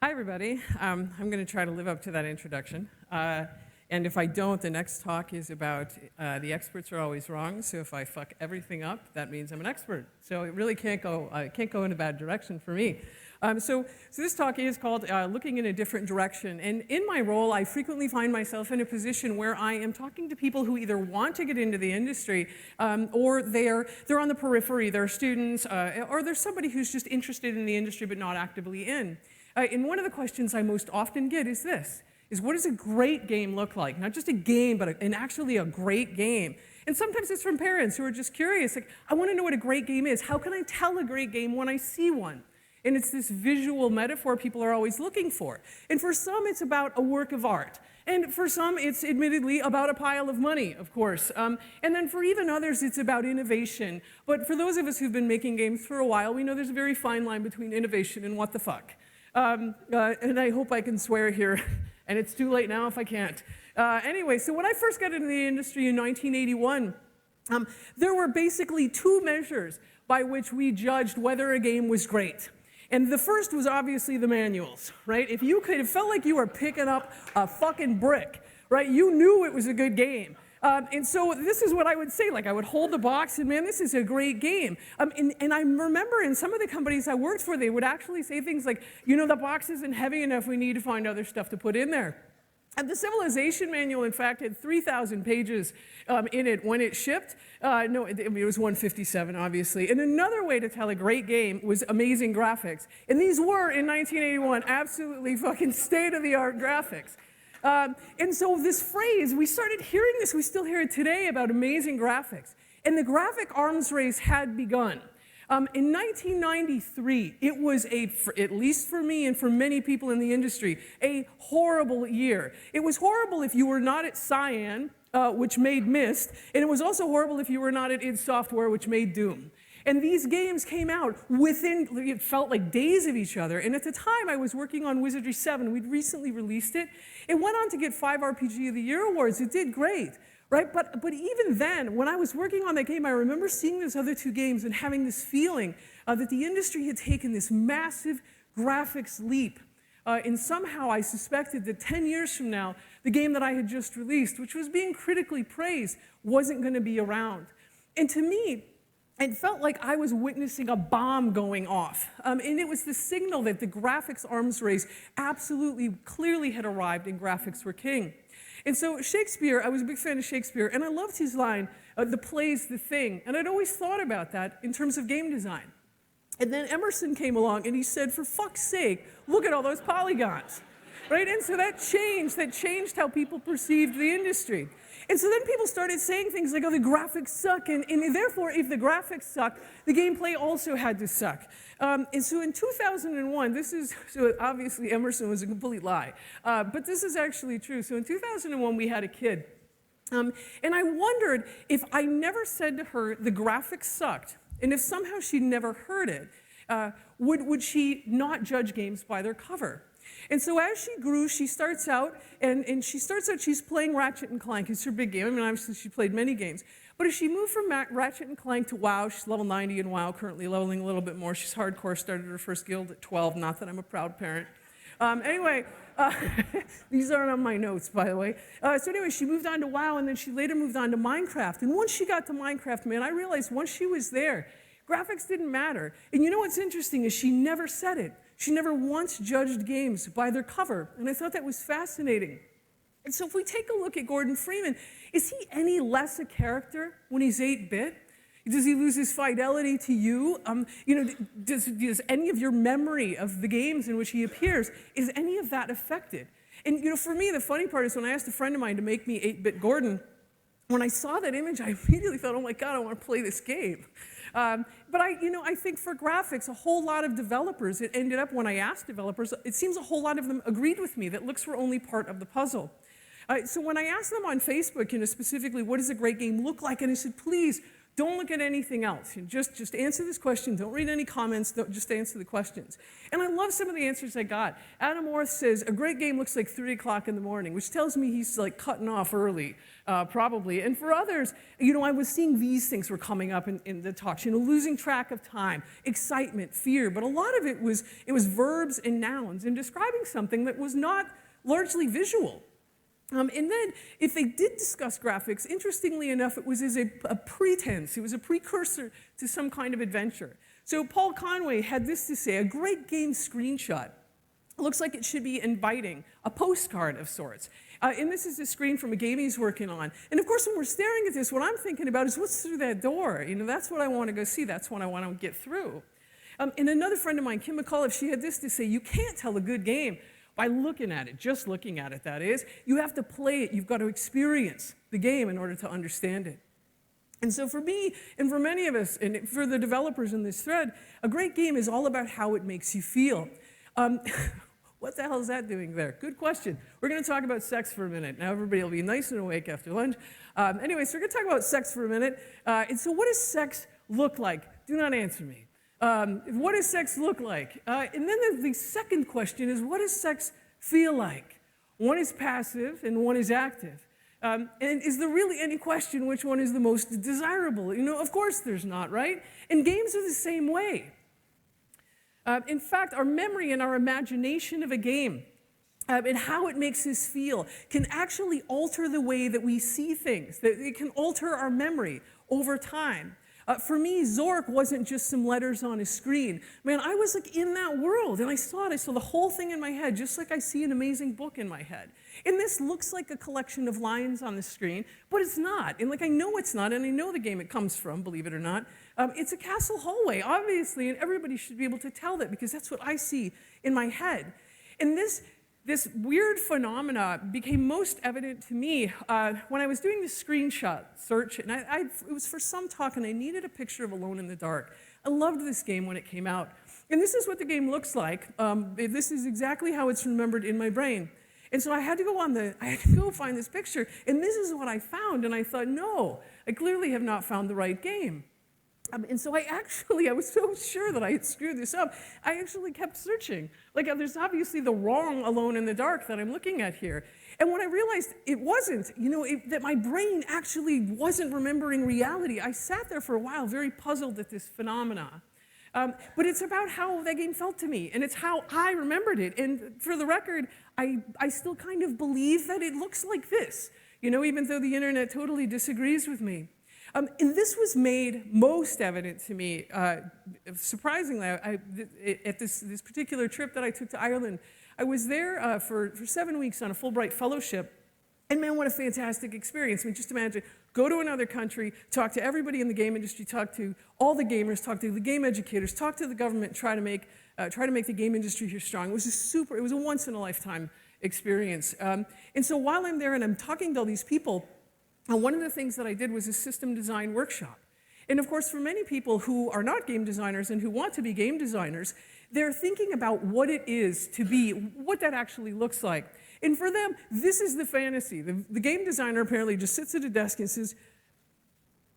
Hi, everybody. I'm going to try to live up to that introduction. And if I don't, the next talk is about the experts are always wrong. So if I fuck everything up, that means I'm an expert. So it really can't go in a bad direction for me. So this talk is called Looking in a Different Direction. And in my role, I frequently find myself in a position where I am talking to people who either want to get into the industry or they're on the periphery. They're students or there's somebody who's just interested in the industry but not actively in. And one of the questions I most often get is this, is what does a great game look like? Not just a game, but actually a great game. And sometimes it's from parents who are just curious, like, I want to know what a great game is. How can I tell a great game when I see one? And it's this visual metaphor people are always looking for. And for some, it's about a work of art. And for some, it's admittedly about a pile of money, of course. And then for even others, it's about innovation. But for those of us who've been making games for a while, we know there's a very fine line between innovation and what the fuck. And I hope I can swear here, and it's too late now if I can't. Anyway, so when I first got into the industry in 1981, there were basically two measures by which we judged whether a game was great. And the first was obviously the manuals, right? If you could, it felt like you were picking up a fucking brick, right? You knew it was a good game. And so this is what I would say, like I would hold the box and man, this is a great game. And I remember in some of the companies I worked for, they would actually say things like, you know, the box isn't heavy enough, we need to find other stuff to put in there. And the Civilization manual, in fact, had 3,000 pages in it when it shipped. No, it was 157, obviously. And another way to tell a great game was amazing graphics. And these were, in 1981, absolutely fucking state-of-the-art graphics. And so this phrase, we started hearing this, we still hear it today about amazing graphics. And the graphic arms race had begun. In 1993, it was at least for me and for many people in the industry, a horrible year. It was horrible if you were not at Cyan, which made Myst, and it was also horrible if you were not at id Software, which made Doom. And these games came out within, it felt like days of each other. And at the time, I was working on Wizardry 7. We'd recently released it. It went on to get 5 RPG of the Year awards. It did great, right? But even then, when I was working on that game, I remember seeing those other two games and having this feeling that the industry had taken this massive graphics leap. And somehow I suspected that 10 years from now, the game that I had just released, which was being critically praised, wasn't going to be around. And to me, it felt like I was witnessing a bomb going off. And it was the signal that the graphics arms race absolutely clearly had arrived and graphics were king. And so Shakespeare, I was a big fan of Shakespeare, and I loved his line, the play's the thing. And I'd always thought about that in terms of game design. And then Emerson came along and he said, for fuck's sake, look at all those polygons. Right? And so that changed how people perceived the industry. And so then people started saying things like, oh, the graphics suck, and therefore, if the graphics suck, the gameplay also had to suck. And so in 2001, so obviously Emerson was a complete lie, but this is actually true. So in 2001, we had a kid, and I wondered if I never said to her the graphics sucked, and if somehow she'd never heard it, would she not judge games by their cover? And so as she grew, she starts out, she's playing Ratchet and Clank. It's her big game. I mean, obviously, she played many games. But as she moved from Ratchet and Clank to WoW, she's level 90 in WoW, currently leveling a little bit more. She's hardcore, started her first guild at 12, not that I'm a proud parent. Anyway, these aren't on my notes, by the way. So anyway, she moved on to WoW, and then she later moved on to Minecraft. And once she got to Minecraft, man, I realized once she was there, graphics didn't matter. And you know what's interesting is she never said it. She never once judged games by their cover, and I thought that was fascinating. And so if we take a look at Gordon Freeman, is he any less a character when he's 8-bit? Does he lose his fidelity to you? Does any of your memory of the games in which he appears, is any of that affected? And for me, the funny part is when I asked a friend of mine to make me 8-bit Gordon, when I saw that image, I immediately thought, oh my God, I want to play this game. But I think for graphics, a whole lot of developers, it ended up when I asked developers, it seems a whole lot of them agreed with me that looks were only part of the puzzle. So when I asked them on Facebook, specifically, what does a great game look like? And I said, please, Don't look at anything else. Just answer this question. Don't read any comments. Just answer the questions. And I love some of the answers I got. Adam Orth says, a great game looks like 3 o'clock in the morning, which tells me he's like cutting off early, probably. And for others, I was seeing these things were coming up in the talks, losing track of time, excitement, fear. But a lot of it was verbs and nouns and describing something that was not largely visual. And then, if they did discuss graphics, interestingly enough, it was as a pretense. It was a precursor to some kind of adventure. So Paul Conway had this to say, a great game screenshot looks like it should be inviting, a postcard of sorts. And this is a screen from a game he's working on. And of course, when we're staring at this, what I'm thinking about is what's through that door. That's what I want to go see. That's what I want to get through. And another friend of mine, Kim McAuliffe, she had this to say, you can't tell a good game by looking at it, just looking at it, that is. You have to play it. You've got to experience the game in order to understand it. And so for me, and for many of us, and for the developers in this thread, a great game is all about how it makes you feel. What the hell is that doing there? Good question. We're going to talk about sex for a minute. Now everybody will be nice and awake after lunch. Anyway, so we're going to talk about sex for a minute. And so what does sex look like? Do not answer me. What does sex look like? And then the second question is, what does sex feel like? One is passive and one is active. And is there really any question which one is the most desirable? Of course there's not, right? And games are the same way. In fact, our memory and our imagination of a game and how it makes us feel can actually alter the way that we see things. That it can alter our memory over time. For me, Zork wasn't just some letters on a screen. Man, I was like in that world, and I saw it. I saw the whole thing in my head, just like I see an amazing book in my head. And this looks like a collection of lines on the screen, but it's not. And I know it's not, and I know the game it comes from, believe it or not. It's a castle hallway, obviously, and everybody should be able to tell that because that's what I see in my head. And this weird phenomena became most evident to me when I was doing the screenshot search, and it was for some talk, and I needed a picture of Alone in the Dark. I loved this game when it came out. And this is what the game looks like. This is exactly how it's remembered in my brain. And so I had to go find this picture, and this is what I found, and I thought, no, I clearly have not found the right game. And so I was so sure that I had screwed this up, I actually kept searching. There's obviously the wrong Alone in the Dark that I'm looking at here. And when I realized it wasn't, that my brain actually wasn't remembering reality, I sat there for a while very puzzled at this phenomena. But it's about how that game felt to me, and it's how I remembered it. And for the record, I still kind of believe that it looks like this, even though the internet totally disagrees with me. And this was made most evident to me, surprisingly, at this particular trip that I took to Ireland. I was there for 7 weeks on a Fulbright fellowship, and man, what a fantastic experience. Just imagine, go to another country, talk to everybody in the game industry, talk to all the gamers, talk to the game educators, talk to the government, try to make the game industry here strong. It was a once-in-a-lifetime experience. And so while I'm there and I'm talking to all these people, one of the things that I did was a system design workshop. And of course, for many people who are not game designers and who want to be game designers, they're thinking about what it is to be, what that actually looks like. And for them, this is the fantasy. The game designer apparently just sits at a desk and says,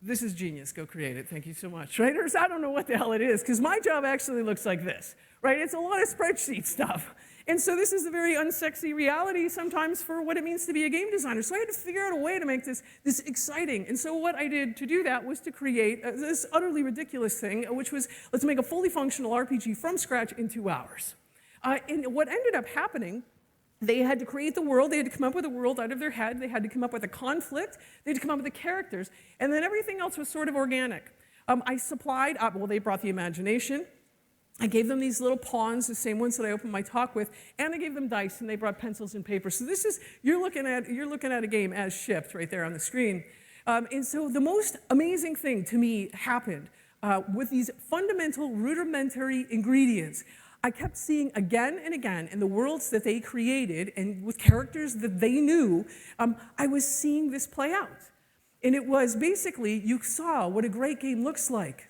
this is genius, go create it, thank you so much, right? Or I don't know what the hell it is, because my job actually looks like this, right? It's a lot of spreadsheet stuff. And so this is a very unsexy reality sometimes for what it means to be a game designer. So I had to figure out a way to make this exciting. And so what I did to do that was to create this utterly ridiculous thing, which was, let's make a fully functional RPG from scratch in 2 hours. And what ended up happening, they had to create the world, they had to come up with a world out of their head, they had to come up with a conflict, they had to come up with the characters, and then everything else was sort of organic. I supplied, they brought the imagination. I gave them these little pawns, the same ones that I opened my talk with, and I gave them dice, and they brought pencils and paper. So this is, you're looking at a game as shipped right there on the screen. And so the most amazing thing to me happened with these fundamental, rudimentary ingredients. I kept seeing again and again in the worlds that they created and with characters that they knew, I was seeing this play out. And it was basically, you saw what a great game looks like.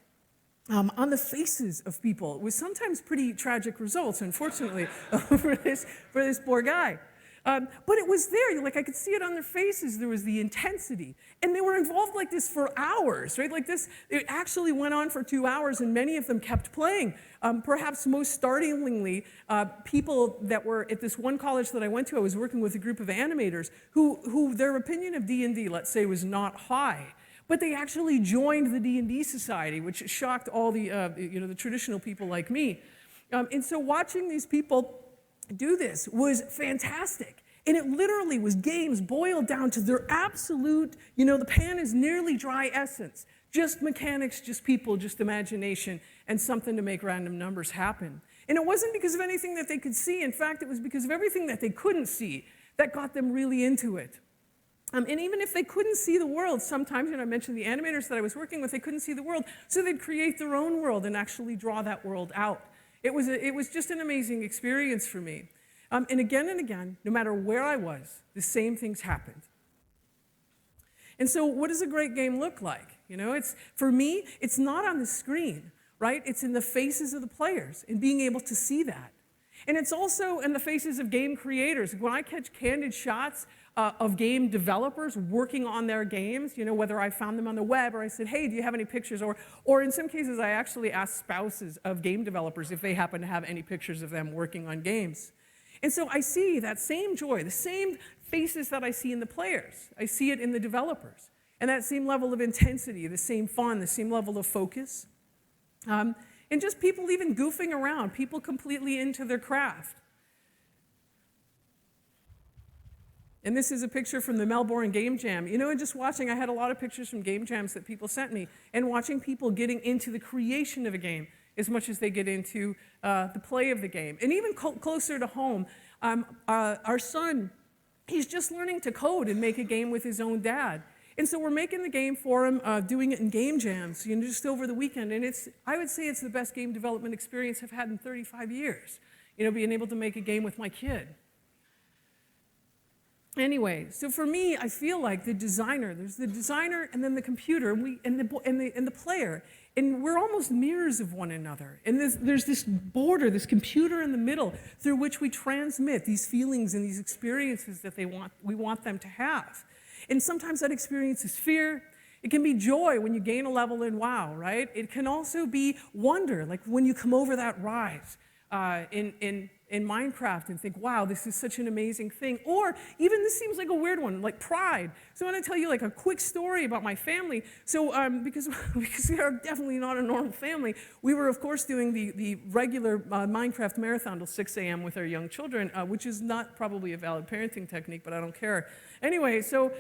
On the faces of people with sometimes pretty tragic results, unfortunately, for this poor guy. But it was there, like I could see it on their faces, there was the intensity. And they were involved like this for hours, right? Like this, it actually went on for 2 hours and many of them kept playing. Perhaps most startlingly, people that were at this one college that I went to, I was working with a group of animators who their opinion of D&D, let's say, was not high. But they actually joined the D&D Society, which shocked all the, the traditional people like me. And so watching these people do this was fantastic. And it literally was games boiled down to their absolute, the pan is nearly dry essence. Just mechanics, just people, just imagination, and something to make random numbers happen. And it wasn't because of anything that they could see. In fact, it was because of everything that they couldn't see that got them really into it. And even if they couldn't see the world, sometimes, I mentioned the animators that I was working with, they couldn't see the world, so they'd create their own world and actually draw that world out. It was just an amazing experience for me. And again, no matter where I was, the same things happened. And so what does a great game look like? For me, it's not on the screen, right? It's in the faces of the players and being able to see that. And it's also in the faces of game creators. When I catch candid shots of game developers working on their games, whether I found them on the web or I said, hey, do you have any pictures? Or in some cases, I actually asked spouses of game developers if they happen to have any pictures of them working on games. And so I see that same joy, the same faces that I see in the players. I see it in the developers. And that same level of intensity, the same fun, the same level of focus. And just people even goofing around, people completely into their craft. And this is a picture from the Melbourne Game Jam. And just watching, I had a lot of pictures from game jams that people sent me, and watching people getting into the creation of a game as much as they get into the play of the game. And even closer to home, our son, he's just learning to code and make a game with his own dad. And so we're making the game for him, doing it in game jams, just over the weekend. And I would say it's the best game development experience I've had in 35 years, being able to make a game with my kid. Anyway, so for me, I feel like there's the designer and then the computer and the player, and we're almost mirrors of one another. And there's this border, this computer in the middle through which we transmit these feelings and these experiences that we want them to have. And sometimes that experience is fear. It can be joy when you gain a level in WoW, right? It can also be wonder, like when you come over that rise in Minecraft and think, wow, this is such an amazing thing. Or even this seems like a weird one, like pride. So I want to tell you like a quick story about my family. So because we are definitely not a normal family, we were of course doing the regular Minecraft marathon till 6 a.m. with our young children, which is not probably a valid parenting technique, but I don't care. Anyway, so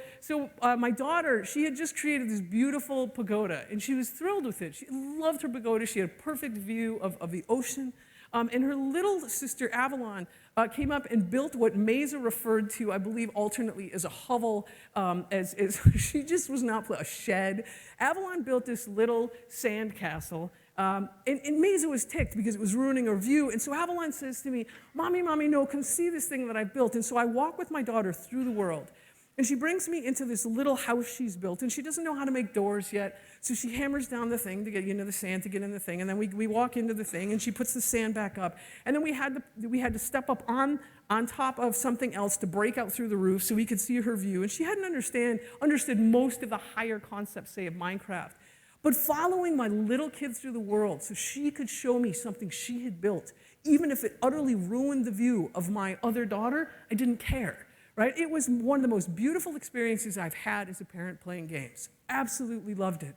my daughter, she had just created this beautiful pagoda, and she was thrilled with it. She loved her pagoda. She had a perfect view of the ocean. And her little sister, Avalon, came up and built what Mesa referred to, I believe, alternately as a hovel, as she just was not a shed. Avalon built this little sand castle, and Mesa was ticked because it was ruining her view. And so Avalon says to me, Mommy, no, come see this thing that I built. And so I walk with my daughter through the world. And she brings me into this little house she's built, and she doesn't know how to make doors yet, so she hammers down the thing to get, the sand to get in the thing, and then we walk into the thing, and she puts the sand back up, and then we had to step up on top of something else to break out through the roof so we could see her view, and she hadn't understood most of the higher concepts, say, of Minecraft. But following my little kid through the world so she could show me something she had built, even if it utterly ruined the view of my other daughter, I didn't care. Right? It was one of the most beautiful experiences I've had as a parent playing games. Absolutely loved it.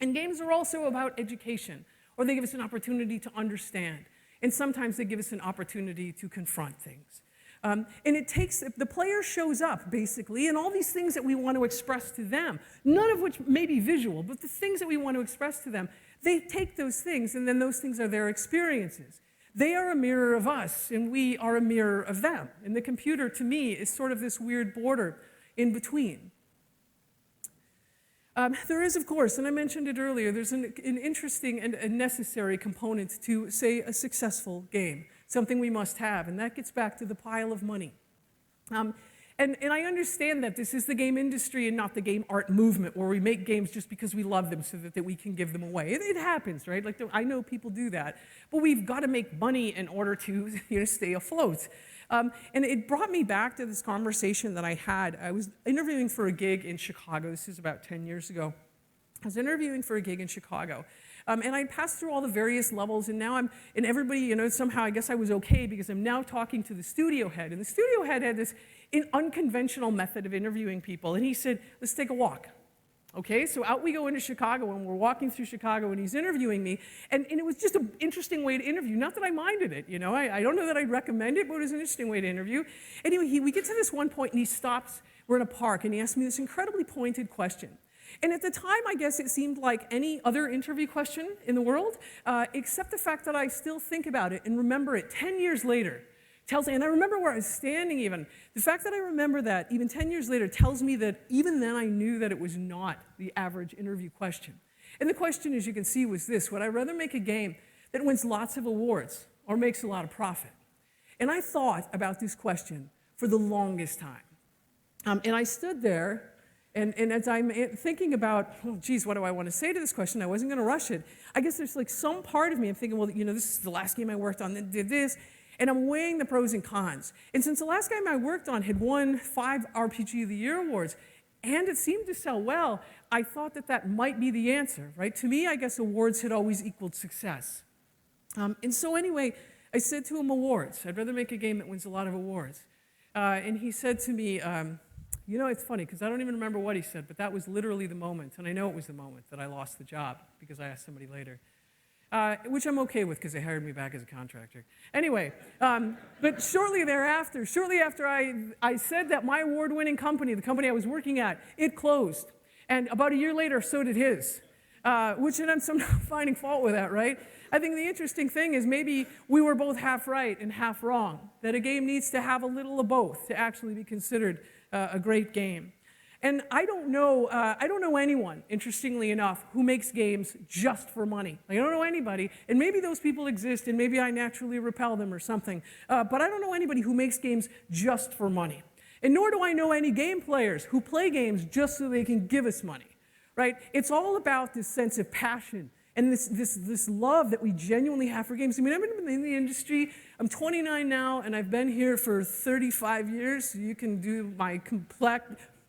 And games are also about education, or they give us an opportunity to understand. And sometimes they give us an opportunity to confront things. And the player shows up, basically, and all these things that we want to express to them, none of which may be visual, but the things that we want to express to them, they take those things, and then those things are their experiences. They are a mirror of us, and we are a mirror of them. And the computer, to me, is sort of this weird border in between. There is, of course, and I mentioned it earlier, there's an interesting and a necessary component to, say, a successful game, something we must have, and that gets back to the pile of money. And And I understand that this is the game industry and not the game art movement, where we make games just because we love them so that we can give them away. It happens, right? Like, I know people do that. But we've got to make money in order to stay afloat. And it brought me back to this conversation that I had. I was interviewing for a gig in Chicago. This is about 10 years ago. I was interviewing for a gig in Chicago. And I passed through all the various levels, and now and everybody, somehow I guess I was okay because I'm now talking to the studio head. And the studio head had this unconventional method of interviewing people. And he said, let's take a walk. Okay, so out we go into Chicago, and we're walking through Chicago, and he's interviewing me. And it was just an interesting way to interview. Not that I minded it, I don't know that I'd recommend it, but it was an interesting way to interview. Anyway, we get to this one point, and he stops. We're in a park, and he asks me this incredibly pointed question. And at the time, I guess it seemed like any other interview question in the world, except the fact that I still think about it and remember it 10 years later. And I remember where I was standing even. The fact that I remember that even 10 years later tells me that even then I knew that it was not the average interview question. And the question, as you can see, was this: would I rather make a game that wins lots of awards or makes a lot of profit? And I thought about this question for the longest time. And I stood there. And as I'm thinking about, oh, geez, what do I want to say to this question? I wasn't going to rush it. I guess there's like some part of me, I'm thinking, well, this is the last game I worked on that did this, and I'm weighing the pros and cons. And since the last game I worked on had won 5 RPG of the Year awards, and it seemed to sell well, I thought that might be the answer, right? To me, I guess awards had always equaled success. And so anyway, I said to him, awards. I'd rather make a game that wins a lot of awards. And he said to me, it's funny, because I don't even remember what he said, but that was literally the moment, and I know it was the moment that I lost the job, because I asked somebody later, which I'm okay with, because they hired me back as a contractor. Anyway, but shortly after I said that, my award-winning company, the company I was working at, it closed. And about a year later, so did his, which I'm somehow finding fault with that, right? I think the interesting thing is maybe we were both half right and half wrong, that a game needs to have a little of both to actually be considered a great game. And I don't know anyone, interestingly enough, who makes games just for money. I don't know anybody, and maybe those people exist, and maybe I naturally repel them or something, but I don't know anybody who makes games just for money. And nor do I know any game players who play games just so they can give us money, right? It's all about this sense of passion and this love that we genuinely have for games. I mean, I've been in the industry. I'm 29 now, and I've been here for 35 years. So you can do my complex.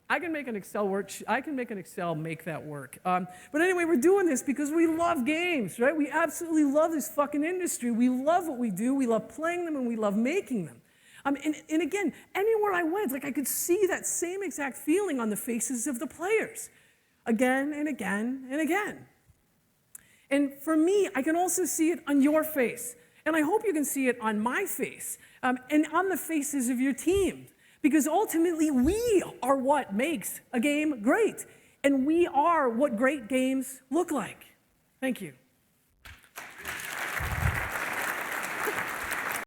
I can make an Excel make that work. But anyway, we're doing this because we love games, right? We absolutely love this fucking industry. We love what we do. We love playing them, and we love making them. And again, anywhere I went, I could see that same exact feeling on the faces of the players, again and again and again. And for me, I can also see it on your face. And I hope you can see it on my face and on the faces of your team. Because ultimately, we are what makes a game great. And we are what great games look like. Thank you.